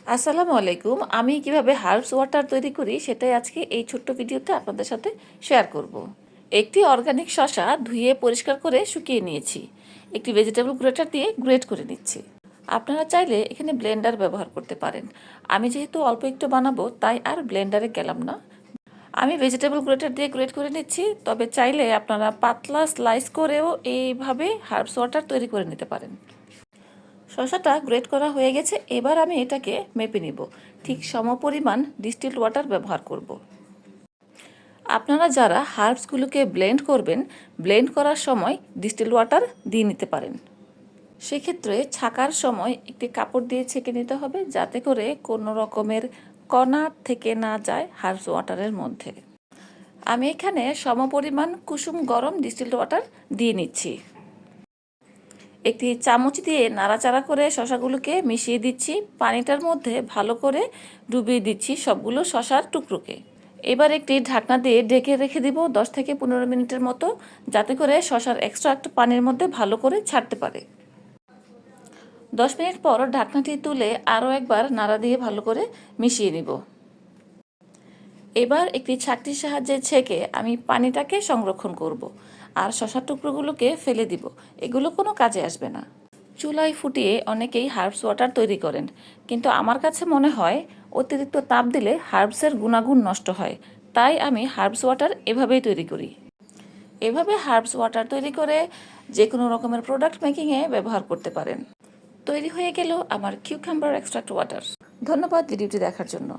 আসসালামু আলাইকুম। আমি কিভাবে হার্বস ওয়াটার তৈরি করি সেটাই আজকে এই ছোট্ট ভিডিওতে আপনাদের সাথে শেয়ার করব। একটি অর্গানিক শসা ধুয়ে পরিষ্কার করে শুকিয়ে নিয়েছি। একটি ভেজিটেবল গ্রেটার দিয়ে গ্রেট করে নিচ্ছি। আপনারা চাইলে এখানে ব্লেন্ডার ব্যবহার করতে পারেন। আমি যেহেতু অল্প একটু বানাবো তাই আর ব্লেন্ডারে গেলাম না। আমি ভেজিটেবল গ্রেটার দিয়ে গ্রেট করে নিচ্ছি, তবে চাইলে আপনারা পাতলা স্লাইস করেও এইভাবে হার্বস ওয়াটার তৈরি করে নিতে পারেন। শসাটা গ্রেট করা হয়ে গেছে, এবার আমি এটাকে মেপে নিব। ঠিক সমপরিমাণ ডিস্টিলড ওয়াটার ব্যবহার করব। আপনারা যারা হার্বসগুলোকে ব্লেন্ড করবেন, ব্লেন্ড করার সময় ডিস্টিলড ওয়াটার দিয়ে নিতে পারেন। সেক্ষেত্রে ছাকার সময় একটি কাপড় দিয়ে ছেঁকে নিতে হবে, যাতে করে কোনো রকমের কণা থেকে না যায় হার্বস ওয়াটারের মধ্যে। আমি এখানে সমপরিমাণ কুসুম গরম ডিস্টিলড ওয়াটার দিয়ে নিচ্ছি। একটি চামচ দিয়ে নাড়াচাড়া করে শসাগুলোকে মিশিয়ে দিচ্ছি। পানিটার মধ্যে ভালো করে ডুবিয়ে দিচ্ছি সবগুলো শসার টুকরোকে। এবার একটি ঢাকনা দিয়ে ঢেকে রেখে দিব 10 থেকে 15 মিনিটের মতো, যাতে করে শসার এক্সট্রাক্ট পানির মধ্যে ভালো করে ছাড়তে পারে। 10 মিনিট পর ঢাকনাটি তুলে আরও একবার নাড়া দিয়ে ভালো করে মিশিয়ে নিব। এবার একটি ছাঁকনির সাহায্যে ছেঁকে আমি পানিটাকে সংরক্ষণ করব, আর শসার টুকরোগুলোকে ফেলে দিব। এগুলো কোনো কাজে আসবে না। চুলায় ফুটিয়ে অনেকেই হার্বস ওয়াটার তৈরি করেন, কিন্তু আমার কাছে মনে হয় অতিরিক্ত তাপ দিলে হার্বসের গুণাগুণ নষ্ট হয়। তাই আমি হার্বস ওয়াটার এভাবেই তৈরি করি। এভাবে হার্বস ওয়াটার তৈরি করে যে কোনো রকমের প্রোডাক্ট মেকিংয়ে ব্যবহার করতে পারেন। তৈরি হয়ে গেল আমার কিউকাম্বার এক্সট্রাক্ট ওয়াটার। ধন্যবাদ ভিডিওটি দেখার জন্য।